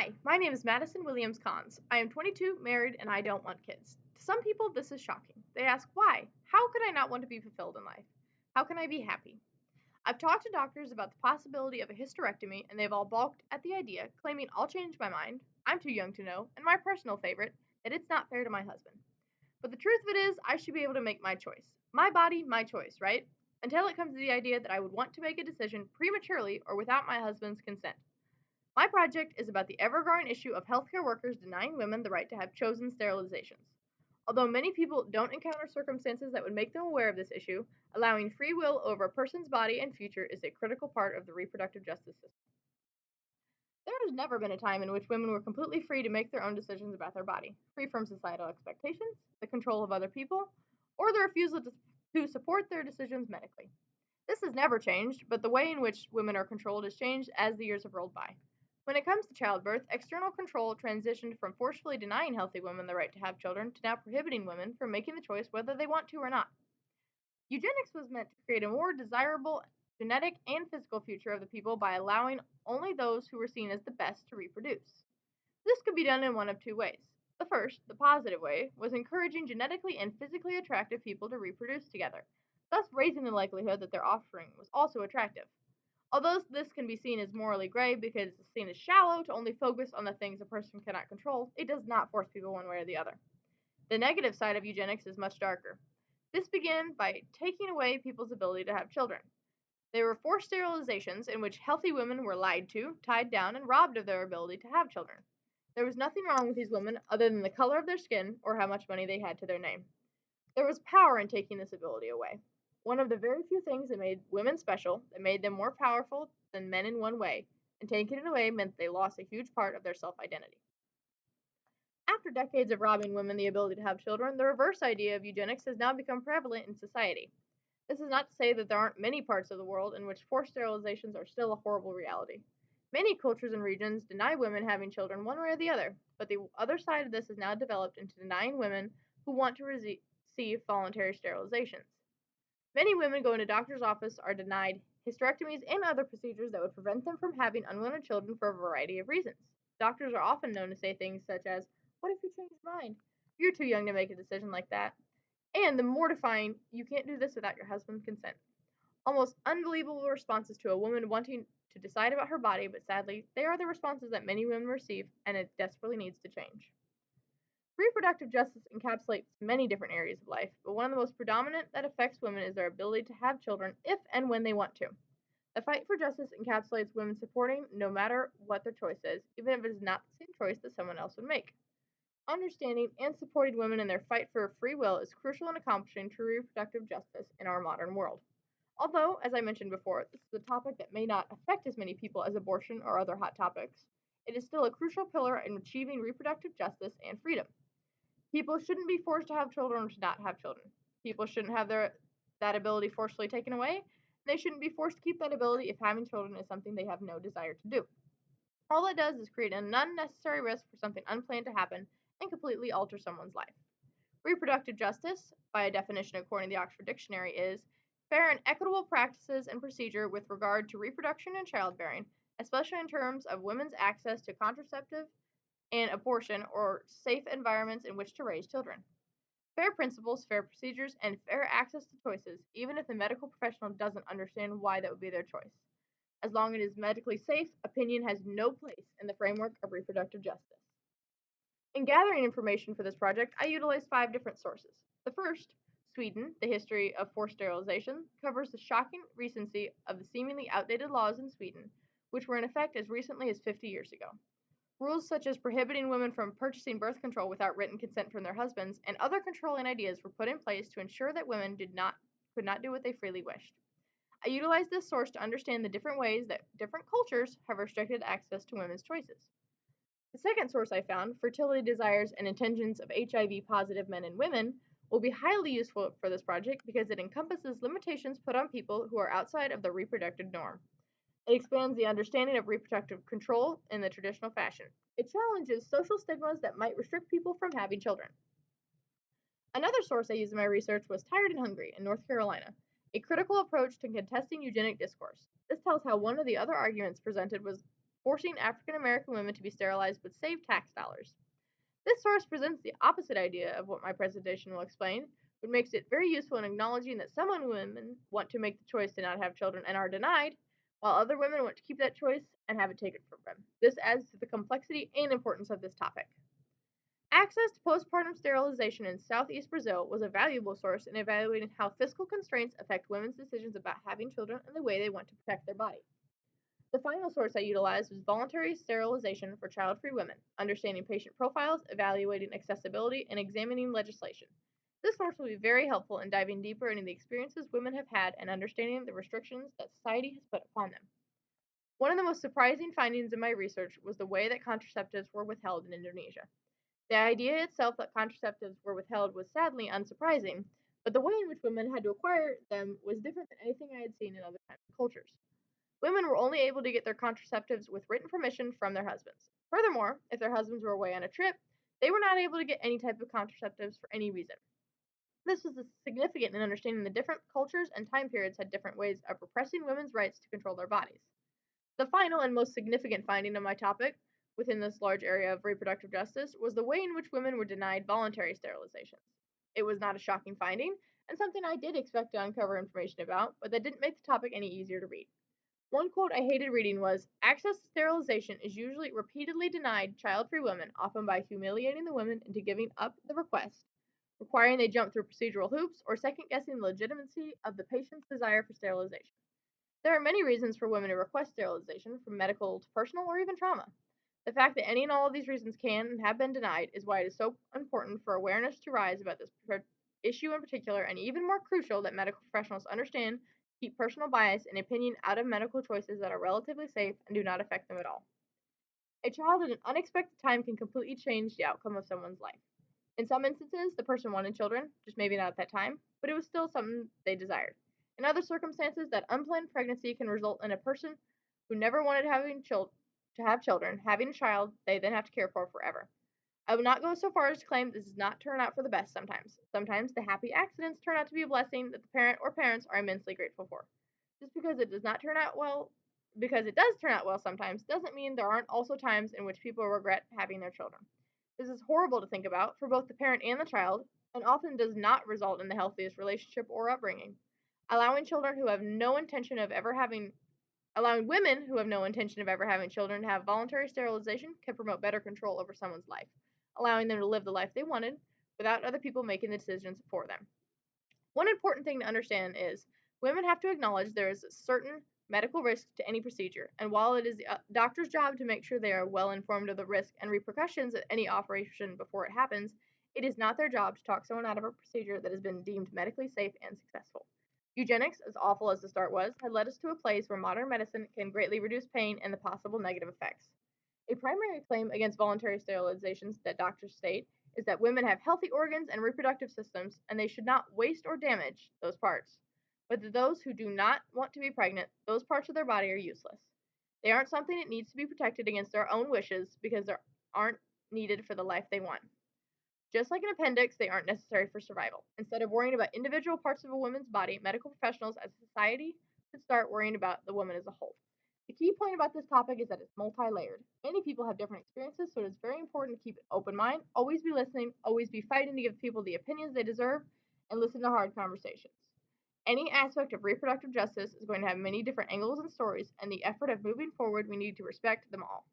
Hi, my name is Madison Williams Cons. I am 22, married, and I don't want kids. To some people, this is shocking. They ask, why? How could I not want to be fulfilled in life? How can I be happy? I've talked to doctors about the possibility of a hysterectomy, and they've all balked at the idea, claiming I'll change my mind, I'm too young to know, and my personal favorite, that it's not fair to my husband. But the truth of it is, I should be able to make my choice. My body, my choice, right? Until it comes to the idea that I would want to make a decision prematurely or without my husband's consent. My project is about the ever growing issue of healthcare workers denying women the right to have chosen sterilizations. Although many people don't encounter circumstances that would make them aware of this issue, allowing free will over a person's body and future is a critical part of the reproductive justice system. There has never been a time in which women were completely free to make their own decisions about their body, free from societal expectations, the control of other people, or the refusal to support their decisions medically. This has never changed, but the way in which women are controlled has changed as the years have rolled by. When it comes to childbirth, external control transitioned from forcefully denying healthy women the right to have children to now prohibiting women from making the choice whether they want to or not. Eugenics was meant to create a more desirable genetic and physical future of the people by allowing only those who were seen as the best to reproduce. This could be done in one of two ways. The first, the positive way, was encouraging genetically and physically attractive people to reproduce together, thus raising the likelihood that their offspring was also attractive. Although this can be seen as morally gray because it's seen as shallow to only focus on the things a person cannot control, it does not force people one way or the other. The negative side of eugenics is much darker. This began by taking away people's ability to have children. They were forced sterilizations in which healthy women were lied to, tied down, and robbed of their ability to have children. There was nothing wrong with these women other than the color of their skin or how much money they had to their name. There was power in taking this ability away. One of the very few things that made women special, that made them more powerful than men in one way, and taking it away meant they lost a huge part of their self identity. After decades of robbing women the ability to have children, the reverse idea of eugenics has now become prevalent in society. This is not to say that there aren't many parts of the world in which forced sterilizations are still a horrible reality. Many cultures and regions deny women having children one way or the other, but the other side of this has now developed into denying women who want to receive voluntary sterilizations. Many women go into doctor's office are denied hysterectomies and other procedures that would prevent them from having unwanted children for a variety of reasons. Doctors are often known to say things such as, what if you change your mind? You're too young to make a decision like that. And the mortifying, you can't do this without your husband's consent. Almost unbelievable responses to a woman wanting to decide about her body, but sadly, they are the responses that many women receive, and it desperately needs to change. Reproductive justice encapsulates many different areas of life, but one of the most predominant that affects women is their ability to have children if and when they want to. The fight for justice encapsulates women supporting no matter what their choice is, even if it is not the same choice that someone else would make. Understanding and supporting women in their fight for free will is crucial in accomplishing true reproductive justice in our modern world. Although, as I mentioned before, this is a topic that may not affect as many people as abortion or other hot topics, it is still a crucial pillar in achieving reproductive justice and freedom. People shouldn't be forced to have children or to not have children. People shouldn't have that ability forcefully taken away. They shouldn't be forced to keep that ability if having children is something they have no desire to do. All it does is create an unnecessary risk for something unplanned to happen and completely alter someone's life. Reproductive justice, by a definition according to the Oxford Dictionary, is fair and equitable practices and procedure with regard to reproduction and childbearing, especially in terms of women's access to contraceptive and abortion or safe environments in which to raise children. Fair principles, fair procedures, and fair access to choices, even if the medical professional doesn't understand why that would be their choice. As long as it is medically safe, opinion has no place in the framework of reproductive justice. In gathering information for this project, I utilized 5 different sources. The first, Sweden, the history of forced sterilization, covers the shocking recency of the seemingly outdated laws in Sweden, which were in effect as recently as 50 years ago. Rules such as prohibiting women from purchasing birth control without written consent from their husbands and other controlling ideas were put in place to ensure that women could not do what they freely wished. I utilized this source to understand the different ways that different cultures have restricted access to women's choices. The second source I found, Fertility Desires and Intentions of HIV Positive Men and Women, will be highly useful for this project because it encompasses limitations put on people who are outside of the reproductive norm. It expands the understanding of reproductive control in the traditional fashion. It challenges social stigmas that might restrict people from having children. Another source I used in my research was Tired and Hungry in North Carolina, a critical approach to contesting eugenic discourse. This tells how one of the other arguments presented was forcing African American women to be sterilized would save tax dollars. This source presents the opposite idea of what my presentation will explain, but makes it very useful in acknowledging that some women want to make the choice to not have children and are denied, while other women want to keep that choice and have it taken from them. This adds to the complexity and importance of this topic. Access to postpartum sterilization in southeast Brazil was a valuable source in evaluating how fiscal constraints affect women's decisions about having children and the way they want to protect their body. The final source I utilized was voluntary sterilization for child free women, understanding patient profiles, evaluating accessibility, and examining legislation. This source will be very helpful in diving deeper into the experiences women have had and understanding the restrictions that society has put upon them. One of the most surprising findings in my research was the way that contraceptives were withheld in Indonesia. The idea itself that contraceptives were withheld was sadly unsurprising, but the way in which women had to acquire them was different than anything I had seen in other kinds of cultures. Women were only able to get their contraceptives with written permission from their husbands. Furthermore, if their husbands were away on a trip, they were not able to get any type of contraceptives for any reason. This was significant in understanding the different cultures and time periods had different ways of repressing women's rights to control their bodies. The final and most significant finding of my topic within this large area of reproductive justice was the way in which women were denied voluntary sterilizations. It was not a shocking finding, and something I did expect to uncover information about, but that didn't make the topic any easier to read. One quote I hated reading was, "Access to sterilization is usually repeatedly denied child-free women, often by humiliating the women into giving up the request, requiring they jump through procedural hoops, or second-guessing the legitimacy of the patient's desire for sterilization." There are many reasons for women to request sterilization, from medical to personal or even trauma. The fact that any and all of these reasons can and have been denied is why it is so important for awareness to rise about this issue in particular, and even more crucial that medical professionals understand keep personal bias and opinion out of medical choices that are relatively safe and do not affect them at all. A child at an unexpected time can completely change the outcome of someone's life. In some instances, the person wanted children, just maybe not at that time, but it was still something they desired. In other circumstances, that unplanned pregnancy can result in a person who never wanted to have children having a child they then have to care for forever. I will not go so far as to claim this does not turn out for the best sometimes. Sometimes the happy accidents turn out to be a blessing that the parent or parents are immensely grateful for. Just because it does turn out well sometimes, doesn't mean there aren't also times in which people regret having their children. This is horrible to think about for both the parent and the child, and often does not result in the healthiest relationship or upbringing. Allowing children who have no intention of ever having Allowing women who have no intention of ever having children to have voluntary sterilization can promote better control over someone's life, allowing them to live the life they wanted without other people making the decisions for them. One important thing to understand is women have to acknowledge there is a certain medical risk to any procedure, and while it is the doctor's job to make sure they are well informed of the risk and repercussions of any operation before it happens, it is not their job to talk someone out of a procedure that has been deemed medically safe and successful. Eugenics, as awful as the start was, had led us to a place where modern medicine can greatly reduce pain and the possible negative effects. A primary claim against voluntary sterilizations that doctors state is that women have healthy organs and reproductive systems, and they should not waste or damage those parts. But to those who do not want to be pregnant, those parts of their body are useless. They aren't something that needs to be protected against their own wishes because they aren't needed for the life they want. Just like an appendix, they aren't necessary for survival. Instead of worrying about individual parts of a woman's body, medical professionals as a society should start worrying about the woman as a whole. The key point about this topic is that it's multi layered. Many people have different experiences, so it's very important to keep an open mind, always be listening, always be fighting to give people the opinions they deserve, and listen to hard conversations. Any aspect of reproductive justice is going to have many different angles and stories, and the effort of moving forward, we need to respect them all.